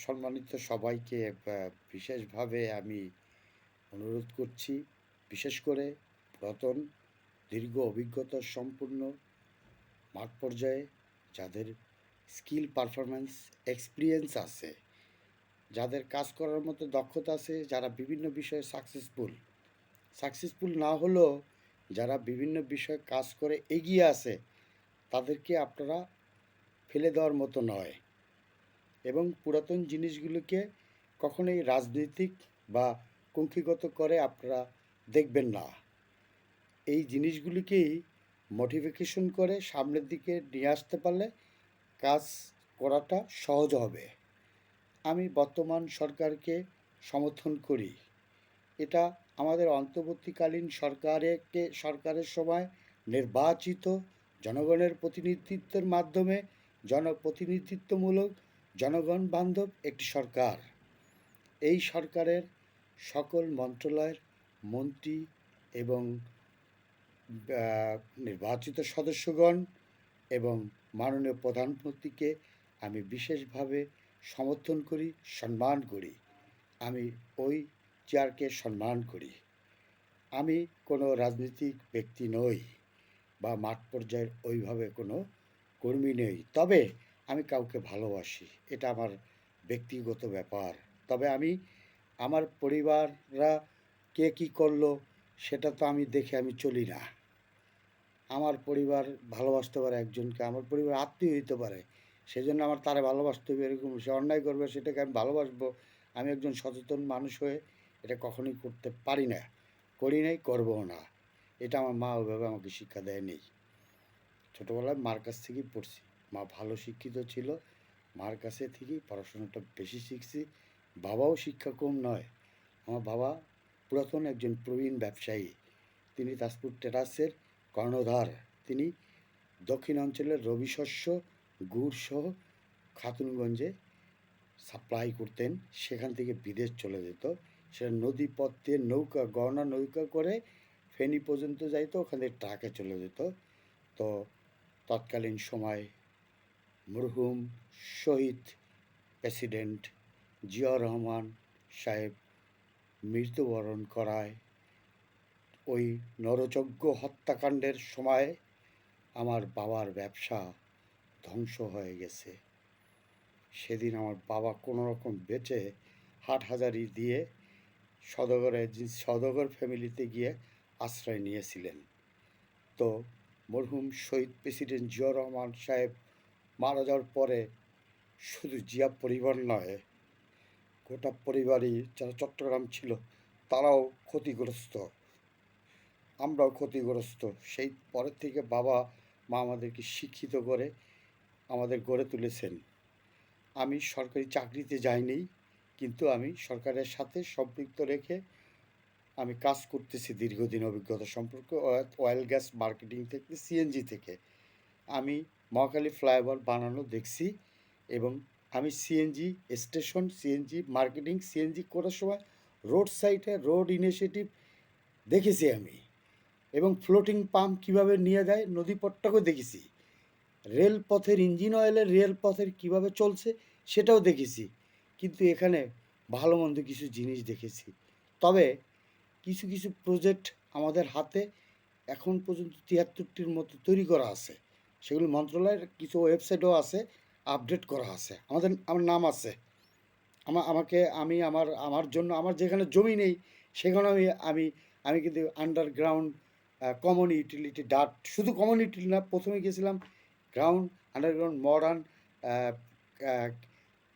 সম্মানিত সবাইকে বিশেষভাবে আমি অনুরোধ করছি, বিশেষ করে পুরাতন দীর্ঘ অভিজ্ঞতা সম্পূর্ণ মাঠ পর্যায়ে যাদের স্কিল পারফরম্যান্স এক্সপিরিয়েন্স আছে, যাদের কাজ করার মতো দক্ষতা আছে, যারা বিভিন্ন বিষয়ে সাকসেসফুল না হলেও যারা বিভিন্ন বিষয়ে কাজ করে এগিয়ে আছে, তাদেরকে আপনারা ফেলে দেওয়ার মতো নয়। এবং পুরাতন জিনিসগুলোকে কখনোই রাজনৈতিক বা কুক্ষিগত করে আপনারা দেখবেন না। এই জিনিসগুলিকেই মোটিফিকেশন করে সামনের দিকে নিয়ে আসতে পারলে কাজ করাটা সহজ হবে। আমি বর্তমান সরকারকে সমর্থন করি। এটা আমাদের অন্তর্বর্তীকালীন সরকারের সময় নির্বাচিত জনগণের প্রতিনিধিত্বের মাধ্যমে জনপ্রতিনিধিত্বমূলক জনগণ বান্ধব একটি সরকার। এই সরকারের সকল মন্ত্রণালয়ের মন্ত্রী এবং নির্বাচিত সদস্যগণ এবং মাননীয় প্রধানমন্ত্রীকে আমি বিশেষভাবে সমর্থন করি, সম্মান করি। আমি ওই চেয়ারকে সম্মান করি। আমি কোনো রাজনৈতিক ব্যক্তি নই বা মাঠ পর্যায়ের ওইভাবে কোনো কর্মী নেই, তবে আমি কাউকে ভালোবাসি, এটা আমার ব্যক্তিগত ব্যাপার। তবে আমি আমার পরিবাররা কে কী করলো সেটা তো আমি দেখে আমি চলি না। আমার পরিবার ভালোবাসতে পারে একজনকে, আমার পরিবার আত্মীয় হইতে পারে, সেজন্য আমার তারে ভালোবাসতে হবে এরকম, সে অন্যায় করবে সেটাকে আমি ভালোবাসবো, আমি একজন সচেতন মানুষ হয়ে এটা কখনোই করতে পারি না, করি নাই, করবও না। এটা আমার মা ওইভাবে আমাকে শিক্ষা দেয়নি। ছোটোবেলায় মার কাছ থেকেই পড়ছি, মা ভালো শিক্ষিত ছিল, মার কাছে থেকেই পড়াশোনাটা বেশি শিখছি। বাবাও শিক্ষা কম নয়, আমার বাবা পুরাতন একজন প্রবীণ ব্যবসায়ী, তিনি তাজপুর টেরাসের কর্ণধার। তিনি দক্ষিণ অঞ্চলের রবি শস্য গুড় সহ খাতুনগঞ্জে সাপ্লাই করতেন, সেখান থেকে বিদেশ চলে যেত, সেটা নদী পথ দিয়ে নৌকা গহনা নৌকা করে ফেনী পর্যন্ত যাইতো, ওখানে ট্রাকে চলে যেত। তো তৎকালীন সময় মরহুম শহীদ প্রেসিডেন্ট জিয়াউর রহমান সাহেব মৃত্যুবরণ করায় ওই নরযজ্ঞ হত্যাকাণ্ডের সময় আমার বাবার ব্যবসা ধ্বংস হয়ে গেছে। সেদিন আমার বাবা কোনো রকম বেঁচে হাটহাজারি দিয়ে সওদাগর ফ্যামিলিতে গিয়ে আশ্রয় নিয়েছিলেন। তো মরহুম শহীদ প্রেসিডেন্ট জিয়াউর রহমান সাহেব মারা যাওয়ার পরে শুধু জিয়া পরিবার নয়, গোটা পরিবারই যারা চট্টগ্রাম ছিল তারাও ক্ষতিগ্রস্ত, আমরাও ক্ষতিগ্রস্ত। সেই পরের থেকে বাবা মা আমাদেরকে শিক্ষিত করে আমাদের গড়ে তুলেছেন। আমি সরকারি চাকরিতে যাইনি, কিন্তু আমি সরকারের সাথে সম্পৃক্ত রেখে আমি কাজ করতেছি দীর্ঘদিন অভিজ্ঞতা সম্পর্কে অয়েল গ্যাস মার্কেটিং থেকে, সিএনজি থেকে। আমি মহাখালী ফ্লাইওভার বানানো দেখছি, এবং আমি CNG station, CNG marketing, CNG করার সময় রোড সাইডে রোড ইনিশিয়েটিভ দেখেছি আমি, এবং ফ্লোটিং পাম্প কীভাবে নিয়ে যায় নদীপথটাকেও দেখেছি, রেলপথের ইঞ্জিন অয়েলের রেলপথের কীভাবে চলছে সেটাও দেখেছি। কিন্তু এখানে ভালো মন্দ কিছু জিনিস দেখেছি। তবে কিছু কিছু প্রজেক্ট আমাদের হাতে এখন পর্যন্ত ৭৩টির মতো তৈরি করা আছে, সেগুলো মন্ত্রণালয়ের কিছু ওয়েবসাইটও আছে, আপডেট করা আছে, আমার নাম আছে। আমার জন্য আমার যেখানে জমি নেই সেখানে আমি আমি কিন্তু আন্ডারগ্রাউন্ড কমন ইউটিলিটি ডাট, শুধু কমন ইউটিলিটি না, প্রথমে গেছিলাম গ্রাউন্ড আন্ডারগ্রাউন্ড মডার্ন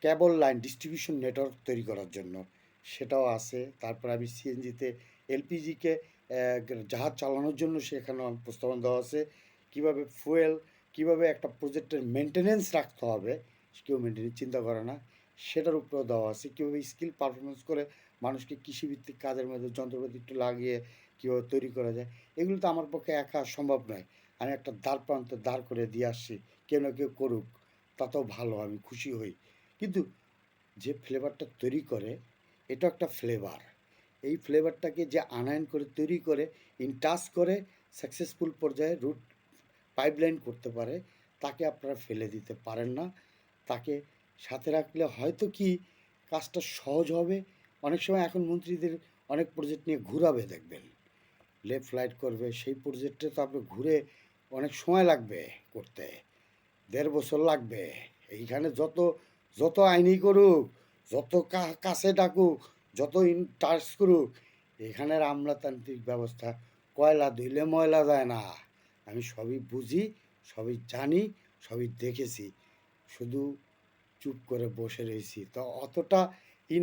কেবল লাইন ডিস্ট্রিবিউশন নেটওয়ার্ক তৈরি করার জন্য, সেটাও আছে। তারপর আমি সিএনজিতে এলপিজিকে জাহাজ চালানোর জন্য সেখানে প্রস্তাবনা দেওয়া আছে, কীভাবে ফুয়েল, কীভাবে একটা প্রজেক্টের মেনটেনেন্স রাখতে হবে, কেউ মেনটেনেন্স চিন্তা করে না, সেটার উপরেও দেওয়া আছে। কীভাবে স্কিল পারফরমেন্স করে মানুষকে কৃষিভিত্তিক কাজের মধ্যে যন্ত্রপাতি একটু লাগিয়ে কীভাবে তৈরি করা যায়, এগুলো তো আমার পক্ষে একা সম্ভব নয়। আমি একটা দ্বার প্রান্তে দাঁড় করে দিয়ে আসছি, কেউ না কেউ করুক, তাতেও ভালো, আমি খুশি হই। কিন্তু যে ফ্লেভারটা তৈরি করে, এটা একটা ফ্লেভার, এই ফ্লেভারটাকে যে আনায়ন করে তৈরি করে ইনটাচ করে সাকসেসফুল পর্যায়ে পাইপলাইন করতে পারে, তাকে আপনারা ফেলে দিতে পারেন না, তাকে সাথে রাখলে হয়তো কি কাজটা সহজ হবে। অনেক সময় এখন মন্ত্রীদের অনেক প্রজেক্ট নিয়ে ঘুরাবে দেখবেন, লেফট রাইট করবে, সেই প্রজেক্টে তো আপনার ঘুরে অনেক সময় লাগবে করতে, ১.৫ বছর লাগবে। এইখানে যত যত আইনি করুক, যত কাছে ডাকুক, যত টাচ করুক, এখানের আমলাতান্ত্রিক ব্যবস্থা, কয়লা ধুইলে ময়লা যায় না। আমি সবই বুঝি, সবই জানি, সবই দেখেছি, শুধু চুপ করে বসে রয়েছি। তো অতটা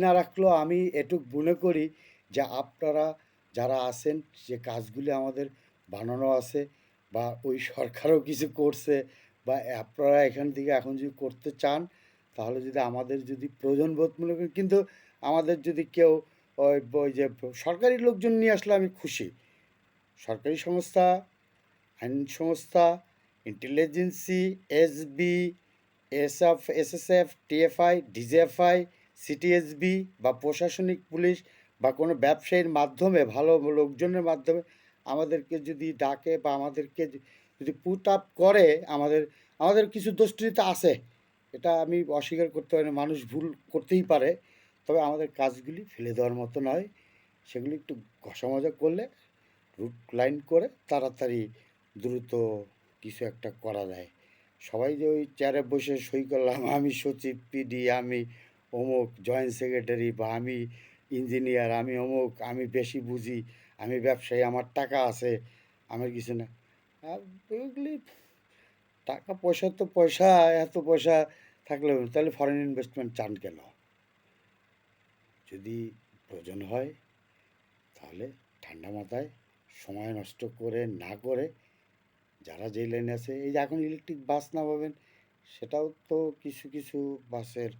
না রাখলেও আমি এটুক মনে করি যে আপনারা যারা আছেন, যে কাজগুলি আমাদের বানানো আছে, বা ওই সরকারও কিছু করছে, বা আপনারা এখান থেকে এখন যদি করতে চান, তাহলে যদি আমাদের যদি প্রয়োজন বোধ মনে করেন, কিন্তু আমাদের যদি কেউ ওই ওই যে সরকারি লোকজন নিয়ে আসলে আমি খুশি। সরকারি সংস্থা, আইন সংস্থা, ইন্টেলিজেন্সি, SB, SSF, TFI, DGFI, CTSB, বা প্রশাসনিক পুলিশ, বা কোনো ব্যবসায়ীর মাধ্যমে, ভালো লোকজনের মাধ্যমে আমাদেরকে যদি ডাকে, বা আমাদেরকে যদি পুট আপ করে, আমাদের আমাদের কিছু দোষ ত্রুটি আছে, এটা আমি অস্বীকার করতে পারি না, মানুষ ভুল করতেই পারে। তবে আমাদের কাজগুলি ফেলে দেওয়ার মতো নয়, সেগুলি একটু ঘষা মাজা করলে, রুট লাইন করে তাড়াতাড়ি দ্রুত কিছু একটা করা যায়। সবাই যে ওই চেয়ারে বসে সই করলাম, আমি সচিব, পিডি, আমি অমুক জয়েন্ট সেক্রেটারি, বা আমি ইঞ্জিনিয়ার, আমি অমুক, আমি বেশি বুঝি, আমি ব্যবসায়ী, আমার টাকা আছে, আমার কিছু না। আর ওইগুলি টাকা পয়সা তো পয়সা, এত পয়সা থাকলে তাহলে ফরেন ইনভেস্টমেন্ট চান কেন? যদি প্রয়োজন হয় তাহলে ঠান্ডা মাথায়, সময় নষ্ট করে না করে, যারা যেই লাইনে আছে, এই যে এখন ইলেকট্রিক বাস না পাবেন, সেটাও তো কিছু কিছু বাসের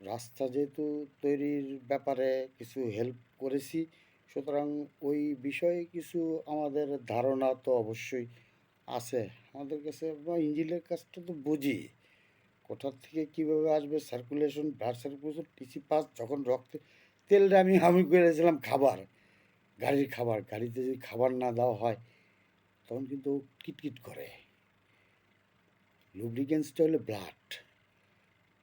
রাস্তা যেহেতু তৈরির ব্যাপারে কিছু হেল্প করেছি, সুতরাং ওই বিষয়ে কিছু আমাদের ধারণা তো অবশ্যই আছে আমাদের কাছে। ইঞ্জিনের কাজটা তো বুঝি, কোথার থেকে কীভাবে আসবে, circulation, blood circulation, TC pass, যখন রক্তে তেলটা আমি আমি করেছিলাম খাবার, গাড়ির খাবার, গাড়িতে যদি খাবার না দেওয়া হয় তখন কিন্তু কিটকিট করে। লুব্রিকেন্সটা হলো ব্লাড,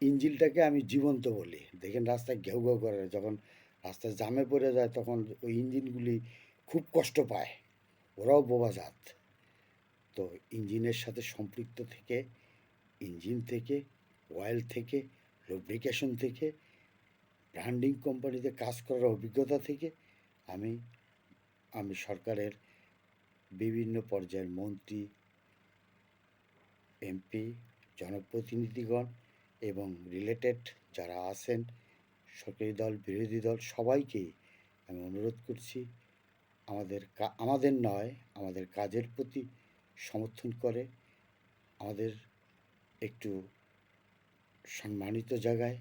ইঞ্জিনটাকে আমি জীবন্ত বলি। দেখেন রাস্তায় ঘেউ ঘেউ করে, যখন রাস্তায় জামে পড়ে যায় তখন ওই ইঞ্জিনগুলি খুব কষ্ট পায়, ওরাও বোবাজাত। তো ইঞ্জিনের সাথে সম্পৃক্ত থেকে, ইঞ্জিন থেকে, অয়েল থেকে, লুব্রিকেশন থেকে, ব্র্যান্ডিং কোম্পানিতে কাজ করার অভিজ্ঞতা থেকে, আমি আমি সরকারের বিভিন্ন পর্যায়ের মন্ত্রী, এমপি, জনপ্রতিনিধিগণ এবং রিলেটেড যারা আছেন, সরকারি দল, বিরোধী দল, সবাইকেই আমি অনুরোধ করছি, আমাদের নয়, আমাদের কাজের প্রতি সমর্থন করে আমাদের একটু সম্মানিত জায়গায়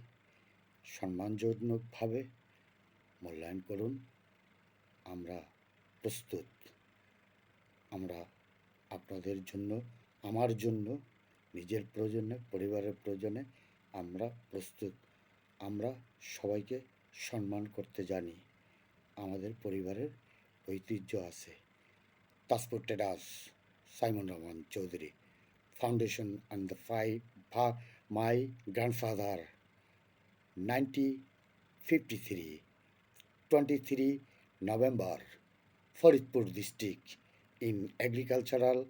সম্মানজনকভাবে মূল্যায়ন করুন। আমরা প্রস্তুত, আমরা আপনাদের জন্য, আমার জন্য, নিজের প্রয়োজনে, পরিবারের প্রয়োজনে আমরা প্রস্তুত। আমরা সবাইকে সম্মান করতে জানি, আমাদের পরিবারের ঐতিহ্য আছে। Tajpur traders, Simon Rahman Chowdhury foundation, and the my grandfather, 1953, 23 November, Faridpur district, in agricultural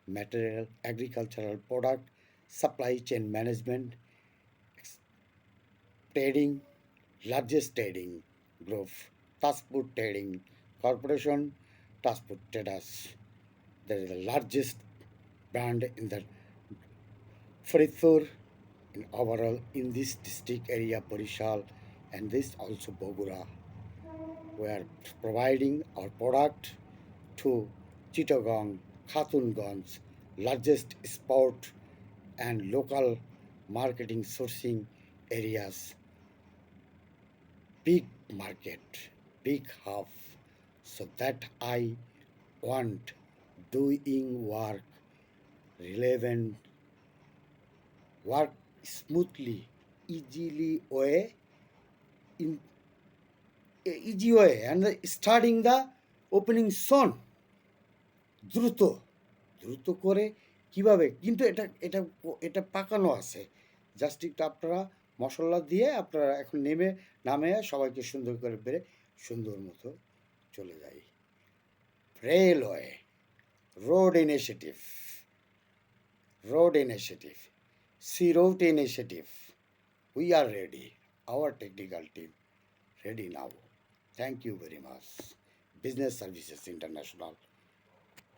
material, agricultural product, supply chain management, trading, largest trading group, Taspur Trading Corporation, Taspur Traders. That is the largest brand in the Faridpur, in overall in this district area, Barishal, and this also Bogura. We are providing our product to Chittagong, Khatunganj, largest sport and local marketing sourcing areas, big market, big hub, so that I want doing work relevant, work smoothly, easily way, in easy way, and starting the opening soon, দ্রুত দ্রুত করে কিভাবে, কিন্তু এটা এটা এটা পাকানো আছে, জাস্ট একটু আপনারা মশলা দিয়ে আপনারা এখন নামে সবাইকে সুন্দর করে বেড়ে সুন্দর মতো চলে যাই। Railway, road initiative, sea road initiative. We are ready. Our technical team ready now. Thank you very much. Business Services International.